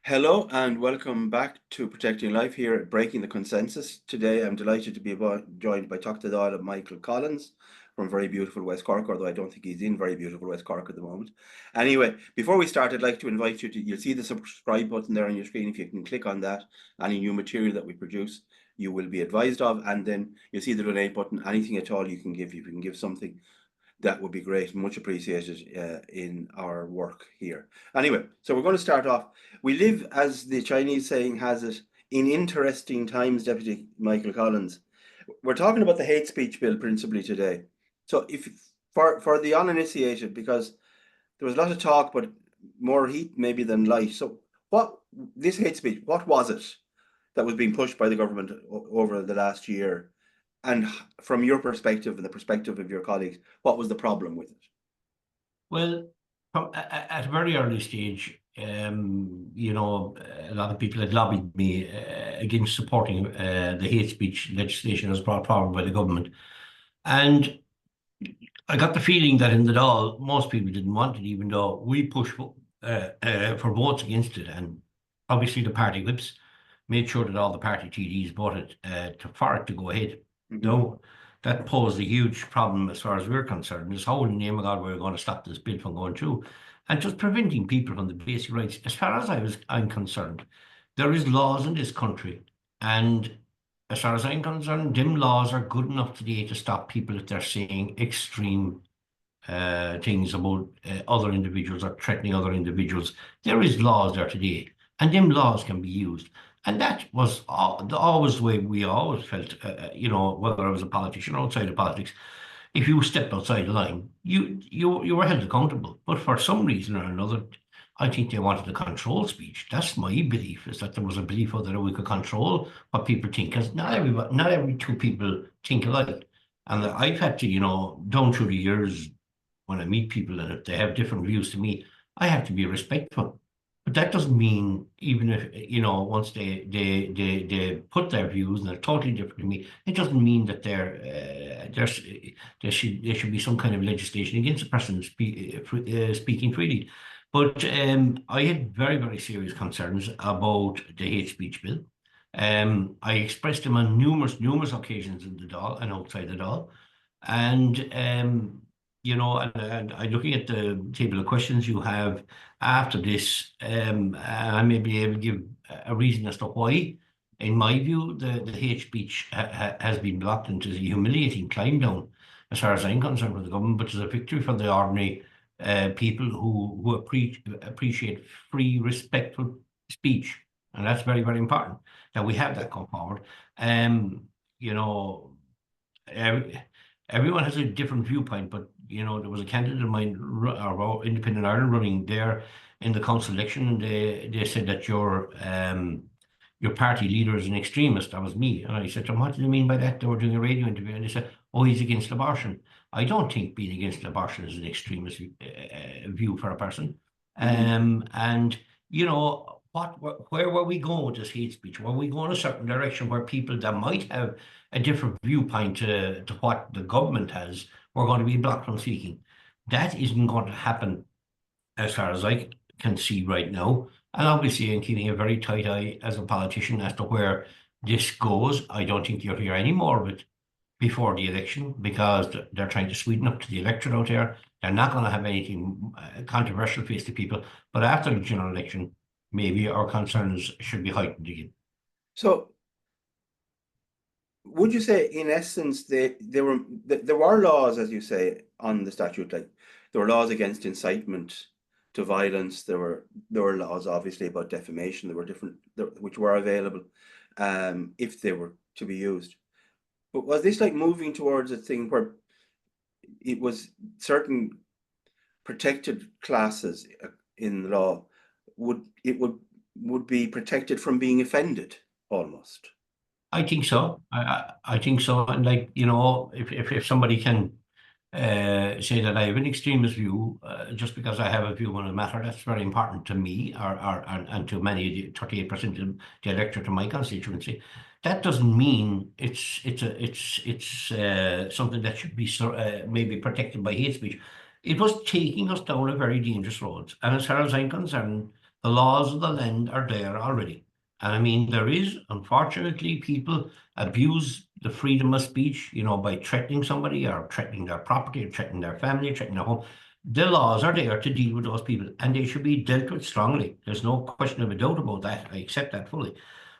Hello and welcome back to Protecting Life here at Breaking the Consensus. Today I'm delighted to be joined by Dr. Dáil and Michael Collins from very beautiful West Cork, although I don't think he's in very beautiful West Cork at the moment. Anyway, before we start, I'd like to invite you to, you'll see the subscribe button there on your screen. If you can click on that, any new material that we produce, you will be advised of, and then you'll see the donate button. Anything at all you can give, you can give something. That would be great, much appreciated in our work here. Anyway, so we're going to start off. We live, as the Chinese saying has it, in interesting times, Deputy Michael Collins. We're talking about the hate speech bill principally today. So if for the uninitiated, because there was a lot of talk, but more heat maybe than light. So what this hate speech, what was it that was being pushed by the government over the last year? And from your perspective and the perspective of your colleagues, what was the problem with it? Well, at a very early stage, a lot of people had lobbied me against supporting the hate speech legislation as brought forward by the government. And I got the feeling that in the Dáil, most people didn't want it, even though we pushed for votes against it. And obviously the party whips made sure that all the party TDs voted for it to go ahead. No, that posed a huge problem as far as we're concerned. Is how in the name of God we're going to stop this bill from going through, and just preventing people from the basic rights. As far as I'm concerned, there is laws in this country, and as far as I'm concerned, them laws are good enough today to stop people if they're saying extreme things about other individuals or threatening other individuals. There is laws there today, and them laws can be used. And that was always the way we always felt, whether I was a politician or outside of politics. If you stepped outside the line, you were held accountable. But for some reason or another, I think they wanted to control speech. That's my belief, is that there was a belief out there that we could control what people think. Because not every two people think alike. And I've had to, down through the years, when I meet people and if they have different views to me, I have to be respectful. But that doesn't mean, even if, once they put their views and they're totally different to me, it doesn't mean that there should be some kind of legislation against a person speaking freely. But I had very, very serious concerns about the hate speech bill. I expressed them on numerous occasions in the Dáil and outside the Dáil. And and I'm looking at the table of questions you have after this, I may be able to give a reason as to why, in my view, the hate speech has been blocked, and it's a humiliating climb down, as far as I'm concerned, with the government, but it's a victory for the ordinary people who appreciate free, respectful speech. And that's very, very important that we have that come forward. You know, everyone has a different viewpoint, but there was a candidate of mine, or Independent Ireland, running there in the council election, and they said that your party leader is an extremist. That was me, and I said to them, "What do you mean by that?" They were doing a radio interview, and they said, "Oh, he's against abortion." I don't think being against abortion is an extremist view for a person. And where were we going with this hate speech? Were we going a certain direction where people that might have a different viewpoint to what the government has were going to be blocked from speaking? That isn't going to happen, as far as I can see right now. And obviously, I'm keeping a very tight eye as a politician as to where this goes. I don't think you'll hear any more of it before the election, because they're trying to sweeten up to the electorate out there. They're not going to have anything controversial face to people. But after the general election, maybe our concerns should be heightened again. So, would you say, in essence, there were laws, as you say, on the statute, like there were laws against incitement to violence. There were laws, obviously, about defamation. There were different, which were available, if they were to be used. But was this like moving towards a thing where it was certain protected classes in the law would be protected from being offended almost? I think so. I think so. And if somebody can say that I have an extremist view, just because I have a view on a matter, that's very important to me, and to many, 38% of the electorate of my constituency. That doesn't mean it's something that should be maybe protected by hate speech. It was taking us down a very dangerous road. And as far as I'm concerned, The laws of the land are there already. And I mean, there is, unfortunately, people abuse the freedom of speech, by threatening somebody or threatening their property or threatening their family, threatening their home. The laws are there to deal with those people, and they should be dealt with strongly. There's no question of a doubt about that. I accept that fully.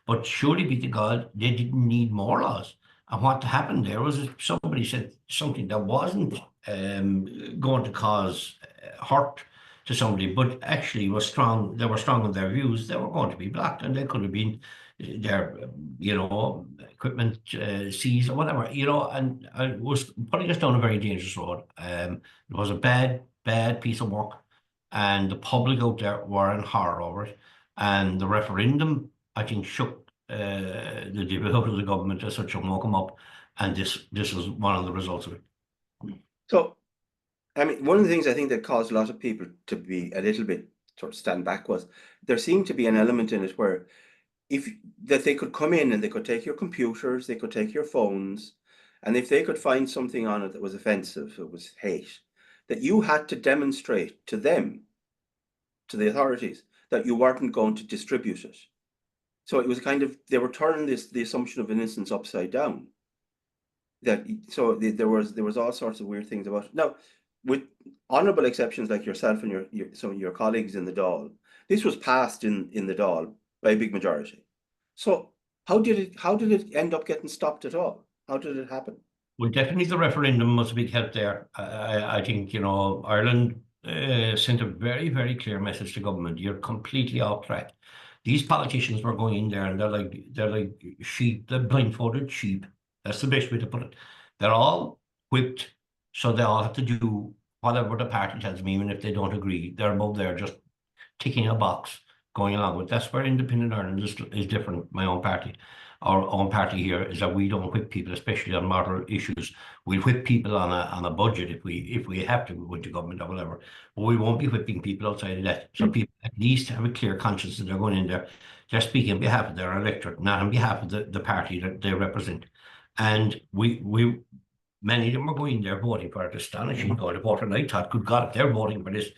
But surely be to God, they didn't need more laws. And what happened there was somebody said something that wasn't going to cause hurt to somebody, but actually was strong. They were strong in their views. They were going to be blocked, and they could have been their, equipment seized or whatever, and it was putting us down a very dangerous road. It was a bad, bad piece of work, and the public out there were in horror over it. And the referendum, I think, shook the devil out of the government as such and woke them up. And this was one of the results of it. So, I mean, one of the things I think that caused a lot of people to be a little bit sort of stand back was there seemed to be an element in it where that they could come in and they could take your computers, they could take your phones, and if they could find something on it that was offensive, it was hate, that you had to demonstrate to them, to the authorities, that you weren't going to distribute it. So it was kind of, they were turning the assumption of innocence upside down. There was all sorts of weird things about it. Now, with honourable exceptions like yourself and some of your colleagues in the Dáil, this was passed in the Dáil by a big majority. So how did it end up getting stopped at all? How did it happen? Well, definitely the referendum was a big help there. I think, Ireland sent a very, very clear message to government. You're completely off track. These politicians were going in there and they're like sheep, they're blindfolded sheep. That's the best way to put it. They're all whipped, so they all have to do whatever the party tells them, even if they don't agree. They're above there just ticking a box, going along with. That's where Independent Ireland is different. My own party, our own party here, is that we don't whip people, especially on moral issues. We'll whip people on a budget if we have to go into government or whatever, but we won't be whipping people outside of that. So people at least have a clear conscience that they're going in there. They're speaking on behalf of their electorate, not on behalf of the party that they represent. And we many of them are going there voting for it. Astonishing going to vote, and I thought, good God, if they're voting for this,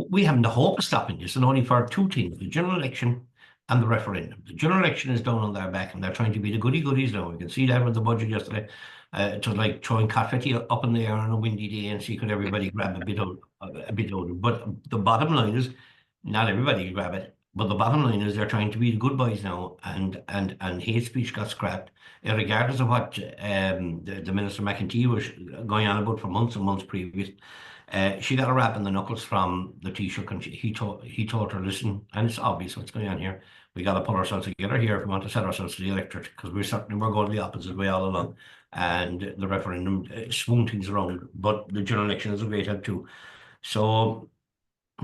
we haven't the hope of stopping this, and only for two things: the general election and the referendum. The general election is down on their back, and they're trying to be the goodies now. We can see that with the budget yesterday. It was like throwing confetti up in the air on a windy day and see could everybody grab a bit out of it. But the bottom line is, not everybody grab it. But the bottom line is they're trying to be the good boys now, and hate speech got scrapped, regardless of what the Minister McEntee was going on about for months and months previous. She got a rap in the knuckles from the Taoiseach, and he told her, listen, and it's obvious what's going on here. We got to pull ourselves together here if we want to set ourselves to the electorate, because we're going the opposite way all along. And the referendum swung things around, but the general election is a great help too. So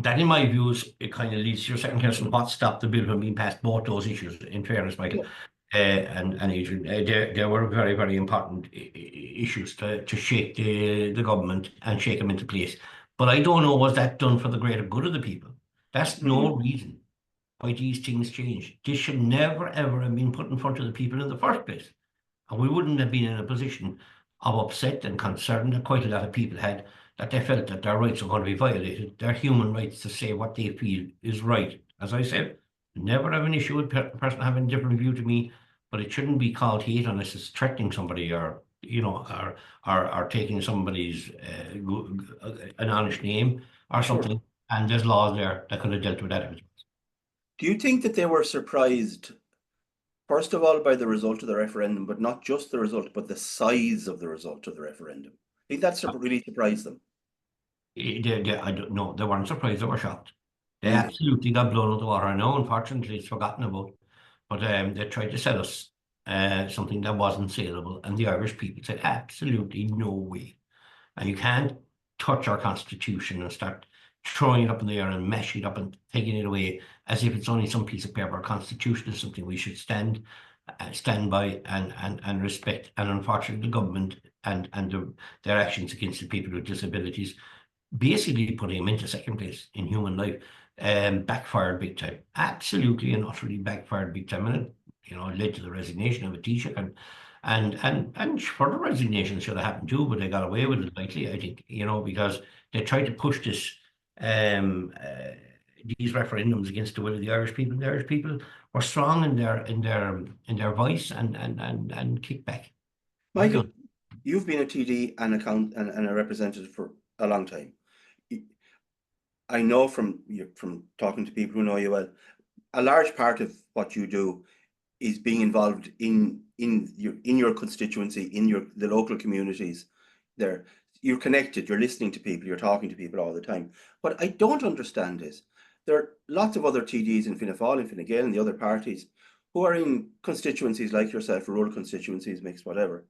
that, in my views, it kind of leads to your second question: what stopped the bill from being passed? Both those issues, in fairness, Michael. And Adrian, they were very, very important issues to shake the government and shake them into place. But I don't know, was that done for the greater good of the people? That's no reason why these things change. This should never, ever have been put in front of the people in the first place. And we wouldn't have been in a position of upset and concern that quite a lot of people had, that they felt that their rights were going to be violated, their human rights to say what they feel is right. As I said, never have an issue with a person having a different view to me, but it shouldn't be called hate unless it's threatening somebody or taking somebody's an honest name or something. Sure. And there's laws there that could have dealt with that. Do you think that they were surprised, first of all, by the result of the referendum, but not just the result, but the size of the result of the referendum? I think that's really surprised them. I don't know. They weren't surprised. They were shocked. They absolutely got blown out of the water. I know, unfortunately, it's forgotten about. But they tried to sell us something that wasn't saleable. And the Irish people said, absolutely no way. And you can't touch our constitution and start throwing it up in the air and mashing it up and taking it away as if it's only some piece of paper. Our constitution is something we should stand by and respect. And unfortunately, the government and their actions against the people with disabilities, basically putting them into second place in human life, backfired big time. Absolutely and utterly backfired big time. And it led to the resignation of a Taoiseach, and further resignation should have happened too, but they got away with it likely, I think, because they tried to push this these referendums against the will of the Irish people. The Irish people were strong in their voice and kickback. Michael, you've been a TD and a representative for a long time. I know from talking to people who know you well, a large part of what you do is being involved in your constituency, in the local communities. There, you're connected, you're listening to people, you're talking to people all the time. What I don't understand is there are lots of other TDs in Fianna Fáil and Fine Gael and the other parties who are in constituencies like yourself, rural constituencies, mixed, whatever.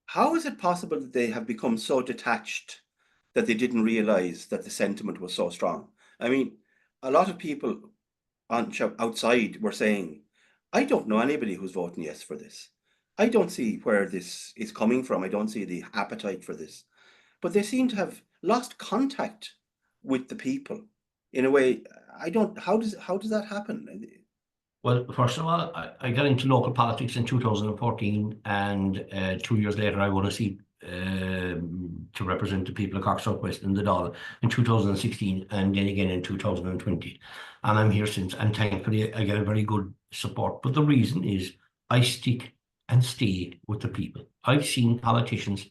How is it possible that they have become so detached that they didn't realize that the sentiment was so strong? I mean, a lot of people outside were saying, I don't know anybody who's voting yes for this. I don't see where this is coming from. I don't see the appetite for this. But they seem to have lost contact with the people in a way. I don't. How does that happen? Well, first of all, I got into local politics in 2014, and 2 years later, I won a seat to represent the people of Cork Southwest in the Dáil in 2016, and then again in 2020. And I'm here since, and thankfully, I get a very good support. But the reason is I stick and stay with the people. I've seen politicians,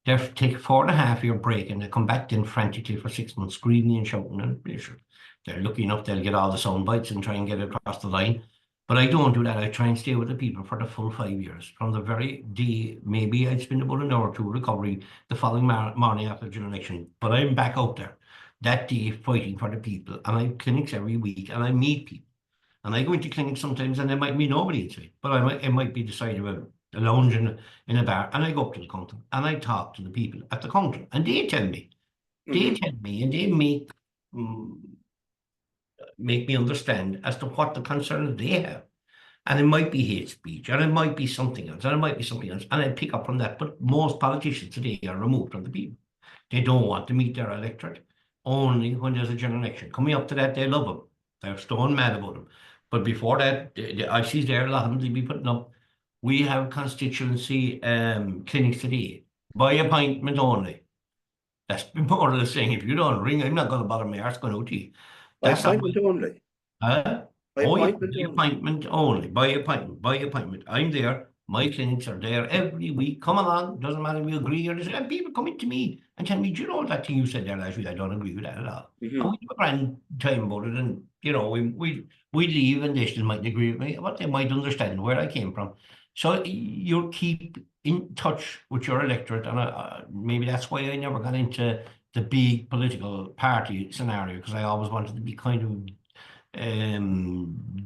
they take a 4.5 year break and they come back then frantically for 6 months, screaming and shouting, and they're lucky enough they'll get all the sound bites and try and get across the line. But I don't do that. I try and stay with the people for the full 5 years. From the very day, maybe I'd spend about an hour or two recovering the following morning after the general election. But I'm back out there that day fighting for the people. And I have clinics every week and I meet people. And I go into clinics sometimes and there might be nobody inside. But it might be the side of a lounge in a bar. And I go up to the counter and I talk to the people at the counter. And they tell me, and they make me understand as to what the concerns they have. And it might be hate speech, and it might be something else, and it might be something else. And I pick up from that. But most politicians today are removed from the people. They don't want to meet their electorate only when there's a general election. Coming up to that, they love them. They're stone mad about them. But before that, I see there a lot of them, they be putting up. We have constituency clinics today by appointment only. That's more or less saying, if you don't ring, I'm not going to bother my arse going out to you. By That's not appointment only. By appointment only. By appointment. I'm there. My clinics are there every week. Come along. Doesn't matter if we agree or disagree. And people coming to me and tell me, do you know that thing you said there last week? I don't agree with that at all. And we have a grand time about it. And, we leave and they still might agree with me, but they might understand where I came from. So you keep in touch with your electorate. And maybe that's why I never got into the big political party scenario, because I always wanted to be kind of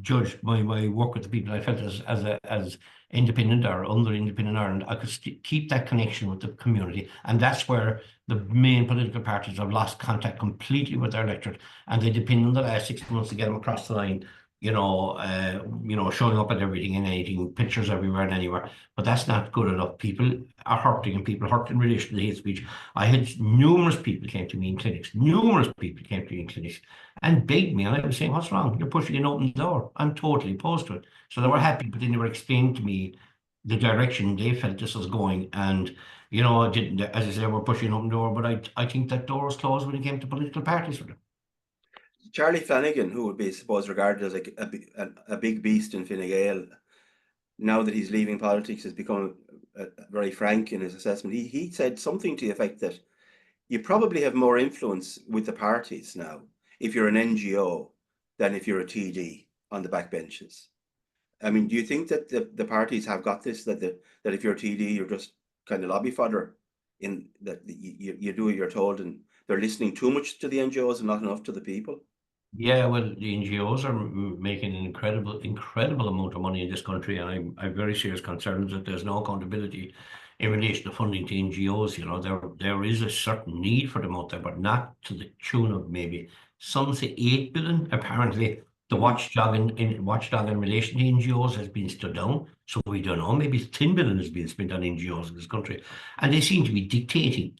judged by my work with the people. I felt as independent or under independent Ireland, I could keep that connection with the community, and that's where the main political parties have lost contact completely with their electorate, and they depend on the last 6 months to get them across the line. Showing up at everything and anything, pictures everywhere and anywhere. But that's not good enough. People are hurting, and people hurt in relation to hate speech. I had numerous people came to me in clinics, and begged me, and I was saying, what's wrong? You're pushing an open door. I'm totally opposed to it. So they were happy, but then they were explaining to me the direction they felt this was going. And, I didn't, as I said, we're pushing an open door, but I think that door was closed when it came to political parties for them. Charlie Flanagan, who would be, suppose, regarded as like a big beast in Fine Gael, now that he's leaving politics, has become very frank in his assessment. He said something to the effect that you probably have more influence with the parties now if you're an NGO than if you're a TD on the backbenches. I mean, do you think that the parties have got this, that if you're a TD, you're just kind of lobby fodder, in that you do what you're told, and they're listening too much to the NGOs and not enough to the people? Yeah, well, the NGOs are making an incredible amount of money in this country, and I'm very serious concerns that there's no accountability in relation to funding to NGOs. There is a certain need for them out there, but not to the tune of maybe some say 8 billion. Apparently, the watchdog in relation to NGOs has been stood down. So we don't know. Maybe 10 billion has been spent on NGOs in this country, and they seem to be dictating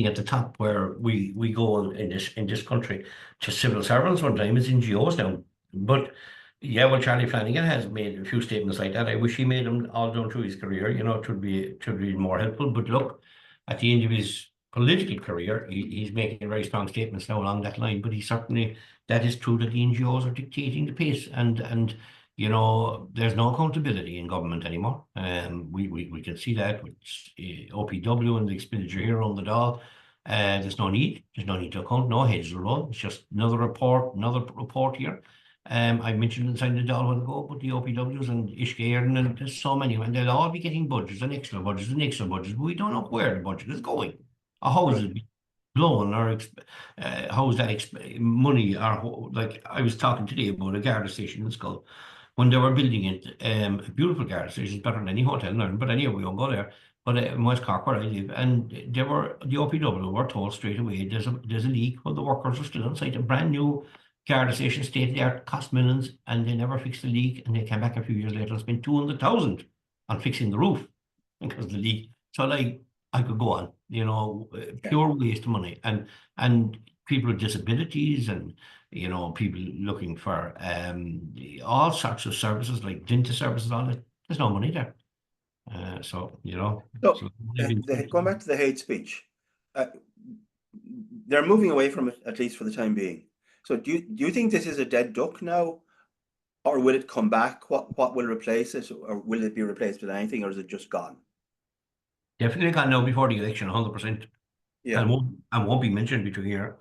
at the top where we go in this country to civil servants. One time it's NGOs now, but yeah, well, Charlie Flanagan has made a few statements like that. I wish he made them all down through his career. It would be more helpful. But look, at the end of his political career, he's making very strong statements now along that line, but that is true that the NGOs are dictating the pace, and you know, there's no accountability in government anymore. We can see that with OPW and the expenditure here on the Dáil. There's no need to account, no heads will roll. It's just another report here. I mentioned inside the Dáil a while ago, but the OPWs and Ishkeern, and there's so many, and they'll all be getting budgets and extra budgets and extra budgets, but we don't know where the budget is going. Or how is it blown, or how is that money, or like I was talking today about a Garda station in Skull. When they were building it, a beautiful Garda station, better than any hotel in Ireland, but anyway, we won't go there. But in West Cork, where I live, and the OPW were told straight away there's a leak. Well, the workers are still on site. A brand new Garda station, state of the art, cost millions, and they never fixed the leak. And they came back a few years later and spent 200,000 on fixing the roof because of the leak. So like, I could go on, you know, pure waste of money, and people with disabilities, and you know, people looking for all sorts of services like dental services, all that. There's no money there. So you know, So going back to the hate speech, they're moving away from it, at least for the time being. So do you think this is a dead duck now, or will it come back? What will replace it, or will it be replaced with anything, or is it just gone? Definitely gone now before the election, 100%. Yeah, and won't be mentioned between here.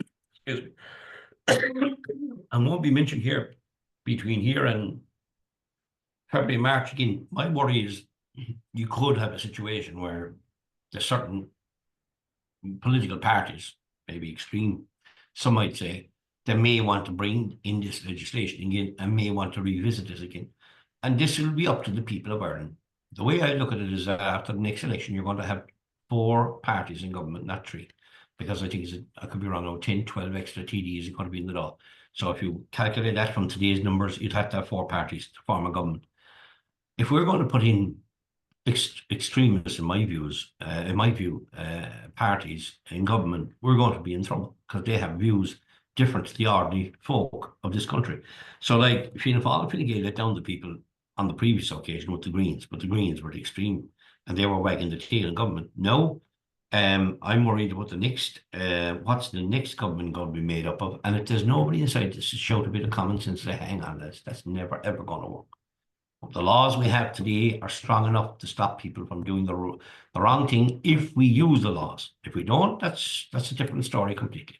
Excuse me. And won't be mentioned here between here and February, March again. My worry is you could have a situation where there's certain political parties, maybe extreme, some might say, they may want to bring in this legislation again and may want to revisit this again. And this will be up to the people of Ireland. The way I look at it is that after the next election, you're going to have 4 parties in government, not 3. Because I think I could be wrong now, 10, 12 extra TDs are going to be in the law. So if you calculate that from today's numbers, you'd have to have 4 parties to form a government. If we're going to put in extremists, in my view, parties in government, we're going to be in trouble because they have views different to the ordinary folk of this country. So like Fianna Fáil, Fine Gael let down the people on the previous occasion with the Greens, but the Greens were the extreme and they were wagging the tail in government. Now, I'm worried about the next, what's the next government going to be made up of? And if there's nobody inside to shout a bit of common sense, say, hang on, that's never ever going to work. The laws we have today are strong enough to stop people from doing the wrong thing if we use the laws. If we don't, that's a different story completely.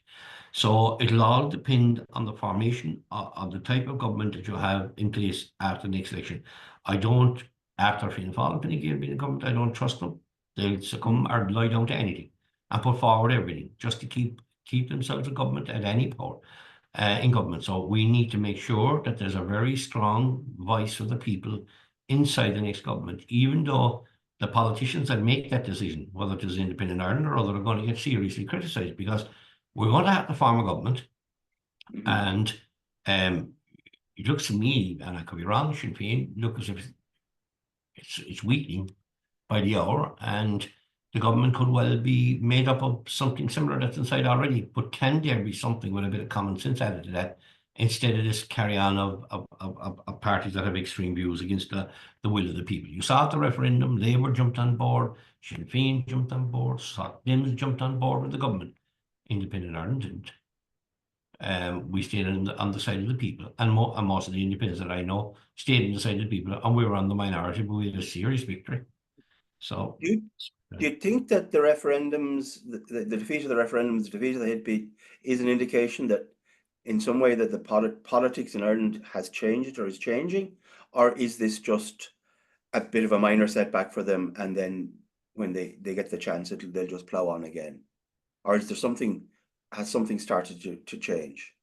So it'll all depend on the formation of the type of government that you have in place after the next election. I don't, after Fianna Fáil being in government, I don't trust them. They'll succumb or lie down to anything and put forward everything just to keep themselves in government at any power. In government. So we need to make sure that there's a very strong voice of the people inside the next government, even though the politicians that make that decision, whether it is Independent Ireland or other, are going to get seriously criticised because we're going to have to form a government. And it looks to me, and I could be wrong, Sinn Féin look as if it's weakening by the hour, and the government could well be made up of something similar that's inside already. But can there be something with a bit of common sense added to that, instead of this carry on of parties that have extreme views against the will of the people? You saw at the referendum, Labour jumped on board, Sinn Féin jumped on board, Dems jumped on board with the government. Independent Ireland didn't. We stayed on the side of the people, and most of the independents that I know stayed on the side of the people, and we were on the minority, but we had a serious victory. So do you think that the referendums, the defeat of the referendums, the defeat of the headbeat, is an indication that in some way that the politics in Ireland has changed or is changing, or is this just a bit of a minor setback for them, and then when they get the chance, they'll just plow on again? Or is there has something started to change?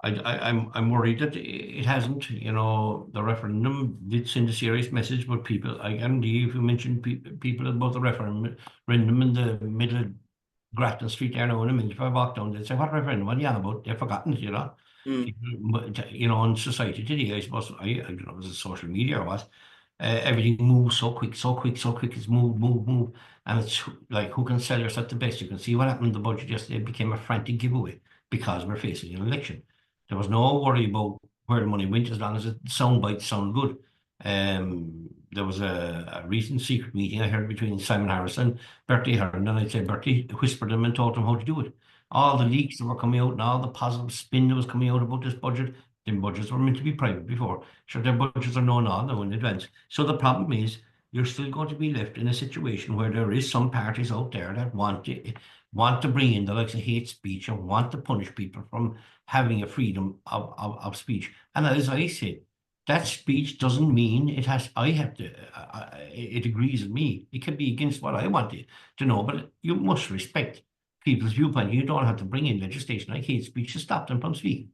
I'm worried that it hasn't. You know, the referendum did send a serious message, but people, I guarantee, if you mention people about the referendum in the middle of Grafton Street there now in a minute, if I walk down, they'd say, what referendum? What are you on about? They've forgotten it, you know. But, you know, in society today, I suppose, I don't know, was it social media or what? Everything moves so quick. It's move. And it's like, who can sell yourself the best? You can see what happened in the budget yesterday. It became a frantic giveaway because we're facing an election. There was no worry about where the money went as long as the sound bites sound good. There was a recent secret meeting I heard between Simon Harris and Bertie Ahern, and I'd say Bertie whispered them and told them how to do it. All the leaks that were coming out and all the positive spin that was coming out about this budget, then budgets were meant to be private before. Sure, their budgets are known now in advance. So the problem is you're still going to be left in a situation where there is some parties out there that want to bring in the likes of hate speech and want to punish people from having a freedom of speech. And as I say, that speech doesn't mean it has, I have to, it agrees with me. It can be against what I want to know, but you must respect people's viewpoint. You don't have to bring in legislation like hate speech to stop them from speaking.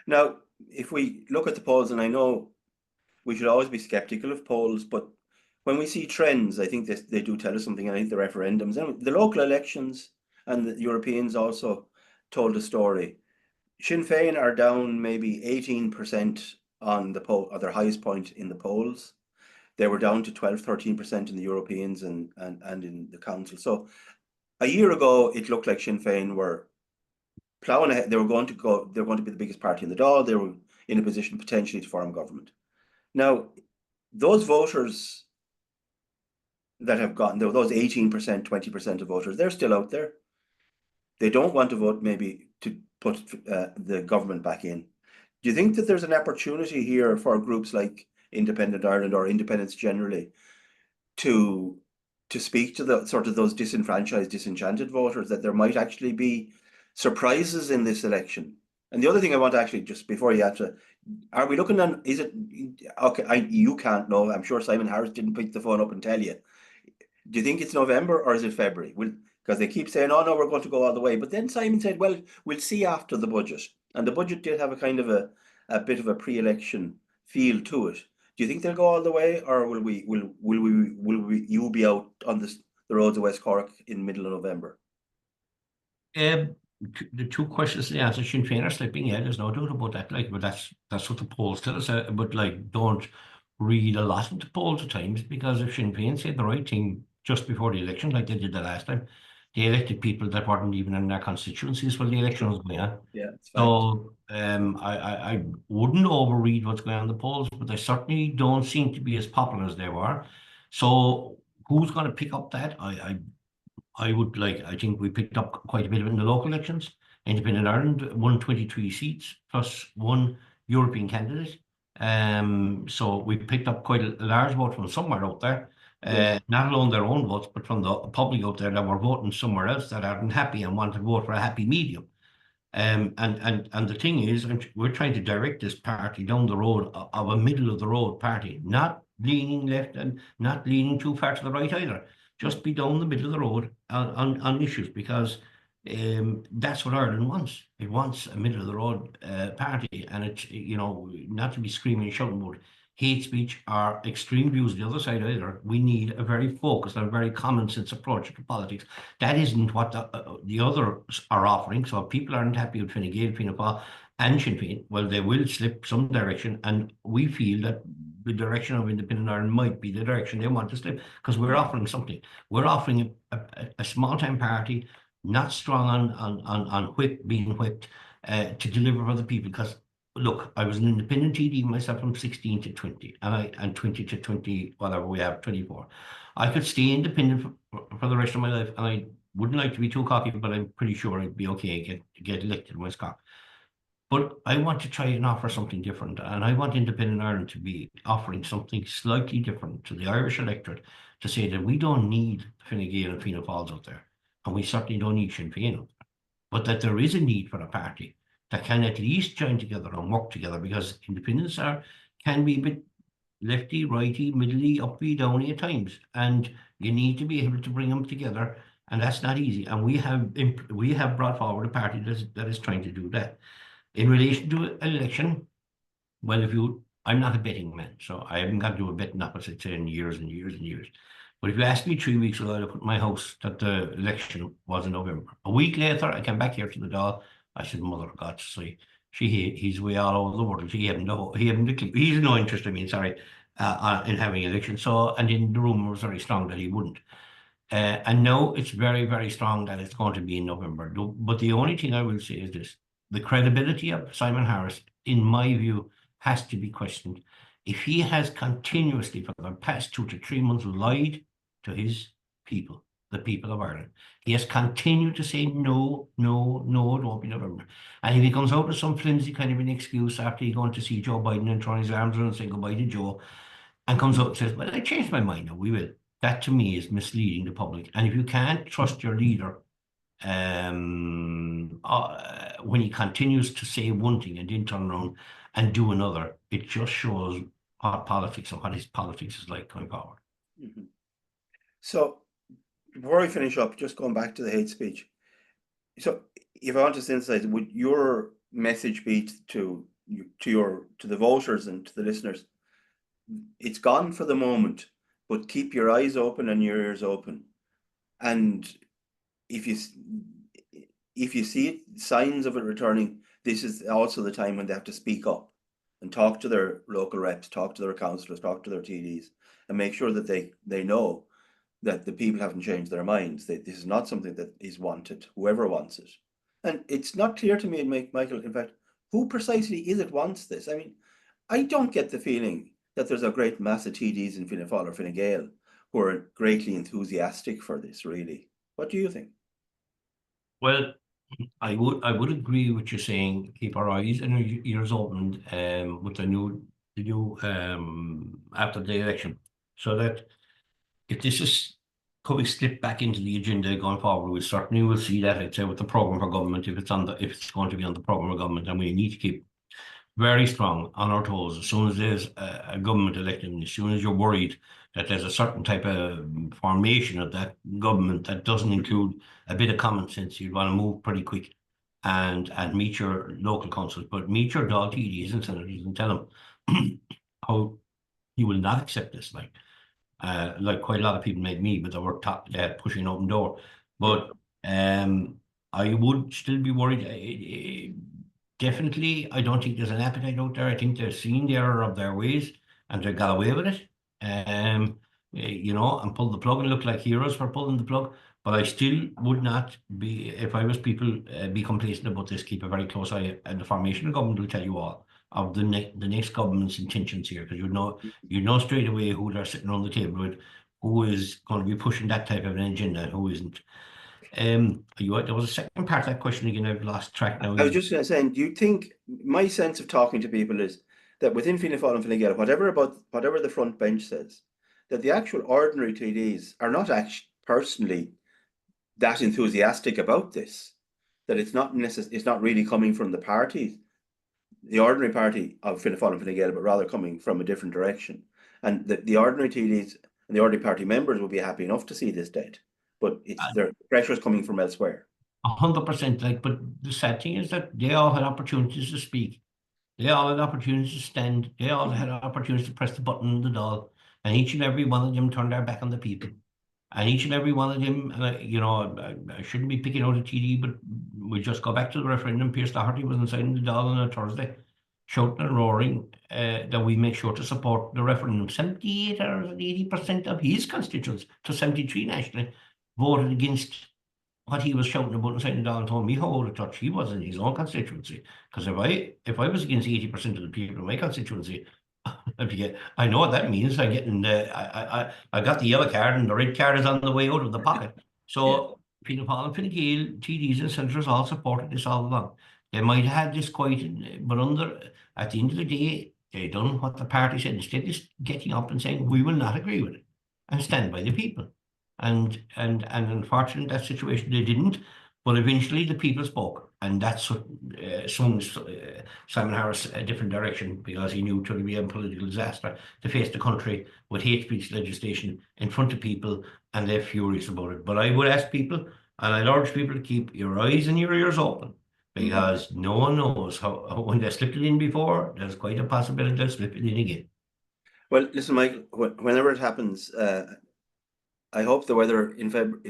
Now, if we look at the polls, and I know we should always be skeptical of polls, but when we see trends, I think they do tell us something. I think the referendums and the local elections and the Europeans also told a story. Sinn Féin are down maybe 18% on the poll, or their highest point in the polls. They were down to 12, 13% in the Europeans and in the council. So a year ago, it looked like Sinn Féin were plowing ahead. They were going to be the biggest party in the Dáil. They were in a position potentially to form government. Now, those voters that have gotten, those 18%, 20% of voters, they're still out there. They don't want to vote maybe to put the government back in. Do you think that there's an opportunity here for groups like Independent Ireland or independents generally to speak to the sort of those disenfranchised, disenchanted voters, that there might actually be surprises in this election? And the other thing I want to actually, just before you answer, are we looking on, is it, okay, you can't know, I'm sure Simon Harris didn't pick the phone up and tell you. Do you think it's November or is it February? Because they keep saying, oh no, we're going to go all the way. But then Simon said, well, we'll see after the budget. And the budget did have a kind of a bit of a pre-election feel to it. Do you think they'll go all the way, or will you be out on the roads of West Cork in middle of November? The two questions the answer, Sinn Féin are slipping, yeah, there's no doubt about that. Like, but that's what the polls tell us. But like, don't read a lot into polls at times, because if Sinn Féin said the right thing just before the election, like they did the last time, they elected people that weren't even in their constituencies while the election was going on. Yeah, it's so I wouldn't overread what's going on in the polls, but they certainly don't seem to be as popular as they were. So who's going to pick up that? I think we picked up quite a bit of it in the local elections. Independent Ireland won 23 seats plus one European candidate. So we picked up quite a large vote from somewhere out there. Yes. Not alone their own votes, but from the public out there that were voting somewhere else that aren't happy and want to vote for a happy medium. And the thing is, we're trying to direct this party down the road of a middle of the road party, not leaning left and not leaning too far to the right either. Just be down the middle of the road on issues, because that's what Ireland wants. It wants a middle of the road party, and it's, not to be screaming and shouting about hate speech or extreme views on the other side either. We need a very focused and very common sense approach to politics. That isn't what the others are offering. So if people aren't happy with Fine Gael, Fianna Fáil and Sinn Féin, well, they will slip some direction, and we feel that the direction of Independent Ireland might be the direction they want to slip, because we're offering something. We're offering a small-time party, not strong on being whipped, to deliver for the people. Because look, I was an independent TD myself from 16 to 20, and 20 to 20, whatever we have, 24. I could stay independent for the rest of my life, and I wouldn't like to be too cocky, but I'm pretty sure I'd be okay to get elected in West Cork. But I want to try and offer something different, and I want Independent Ireland to be offering something slightly different to the Irish electorate, to say that we don't need Fine Gael and Fianna Fáil out there, and we certainly don't need Sinn Féin out there, but that there is a need for a party that can at least join together and work together, because independents can be a bit lefty, righty, middly, uppy, downy at times, and you need to be able to bring them together, and that's not easy. And we have brought forward a party that is trying to do that. In relation to an election, well, I'm not a betting man, so I haven't got to do a betting opposite in years and years and years. But if you asked me 3 weeks ago, I put my house that the election was in November. A week later, I came back here to the Dáil. I said, Mother of God, he's way all over the world. He's no interest, in having an election. So, and then the rumour was very strong that he wouldn't. And now it's very, very strong that it's going to be in November. But the only thing I will say is this: the credibility of Simon Harris, in my view, has to be questioned. if he has continuously for the past 2 to 3 months lied to his people, the people of Ireland, he has continued to say no, no, no, it won't be November. And if he comes out with some flimsy kind of an excuse after he's going to see Joe Biden and throwing his arms around and saying goodbye to Joe, and comes out and says, well, I changed my mind now, we will. That to me is misleading the public. And if you can't trust your leader when he continues to say one thing and then turn around and do another, it just shows what politics and what his politics is like going forward. Mhm. So before I finish up, just going back to the hate speech. So if I want to synthesize, would your message be to the voters and to the listeners? It's gone for the moment, but keep your eyes open and your ears open. And if you see signs of it returning, this is also the time when they have to speak up and talk to their local reps, talk to their councillors, talk to their TDs, and make sure that they know that the people haven't changed their minds. That this is not something that is wanted, whoever wants it. And it's not clear to me, Michael, in fact, who precisely is it wants this? I mean, I don't get the feeling that there's a great mass of TDs in Fianna Fáil or Fine Gael who are greatly enthusiastic for this, really. What do you think? Well, I would agree with you saying keep our eyes and our ears open with the new after the election, so that if this is could be slipped back into the agenda going forward, we certainly will see that. I'd say with the programme for government, if it's going to be on the programme of government, and we need to keep very strong on our toes as soon as there's a government elected, and as soon as you're worried that there's a certain type of formation of that government that doesn't include a bit of common sense, you'd want to move pretty quick and meet your local councils, but meet your Dáil TDs and senators and tell them how you will not accept this. Like quite a lot of people made me, but they were pushing an open door. But I would still be worried. Definitely, I don't think there's an appetite out there. I think they're seeing the error of their ways and they got away with it. And pulled the plug and looked like heroes for pulling the plug. But I still would not be, if I was people, be complacent about this. Keep a very close eye, and the formation of government will tell you all of the next government's intentions here, because you know straight away who they're sitting on the table with, who is going to be pushing that type of an agenda and who isn't. There was a second part of that question again. I've lost track now. I was just going to say, do you think, my sense of talking to people is that within Fianna Fáil and Fine Gael, whatever the front bench says, that the actual ordinary TDs are not actually personally that enthusiastic about this, that it's not really coming from the party, the ordinary party of Fianna Fáil and Fine Gael, but rather coming from a different direction. And the ordinary TDs and the ordinary party members will be happy enough to see this dead, but their pressure is coming from elsewhere. 100%. But the sad thing is that they all had opportunities to speak. They all had opportunities to stand. They all had opportunities to press the button on the Dáil, and each and every one of them turned their back on the people. And each and every one of them, I shouldn't be picking out a TD, but we just go back to the referendum. Pierce Doherty was inside the Dáil on a Thursday, shouting and roaring that we make sure to support the referendum. 78 or 80% of his constituents, to 73 nationally, voted against what he was shouting about inside the Dáil, and told me how out of touch he was in his own constituency. Because if I was against 80% of the people in my constituency, I know what that means. I'm getting I got the yellow card, and the red card is on the way out of the pocket. So Fianna Fáil and Fine Gael, TDs and senators all supported this all along. They might have had this quite, but at the end of the day, they done what the party said. Instead of getting up and saying we will not agree with it and stand by the people. And unfortunately, that situation they didn't. But eventually, the people spoke, and that's what swung Simon Harris a different direction, because he knew it would be a political disaster to face the country with hate speech legislation in front of people, and they're furious about it. But I would ask people, and I'd urge people to keep your eyes and your ears open, because no one knows how when they slipped it in before, there's quite a possibility they'll slip it in again. Well, listen, Michael, whenever it happens, I hope the weather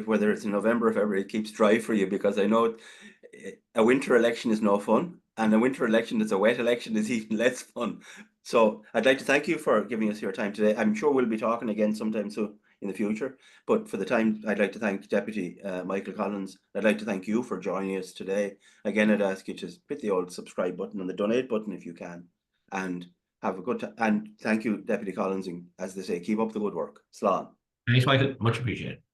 whether it's in November or February, it keeps dry for you, because I know a winter election is no fun, and a winter election that's a wet election is even less fun. So I'd like to thank you for giving us your time today. I'm sure we'll be talking again sometime soon in the future, but for the time, I'd like to thank Deputy Michael Collins. I'd like to thank you for joining us today. Again, I'd ask you to hit the old subscribe button and the donate button if you can, and Have a good time. And thank you, Deputy Collins. And as they say, keep up the good work. Slán. Thanks, Michael. Much appreciated.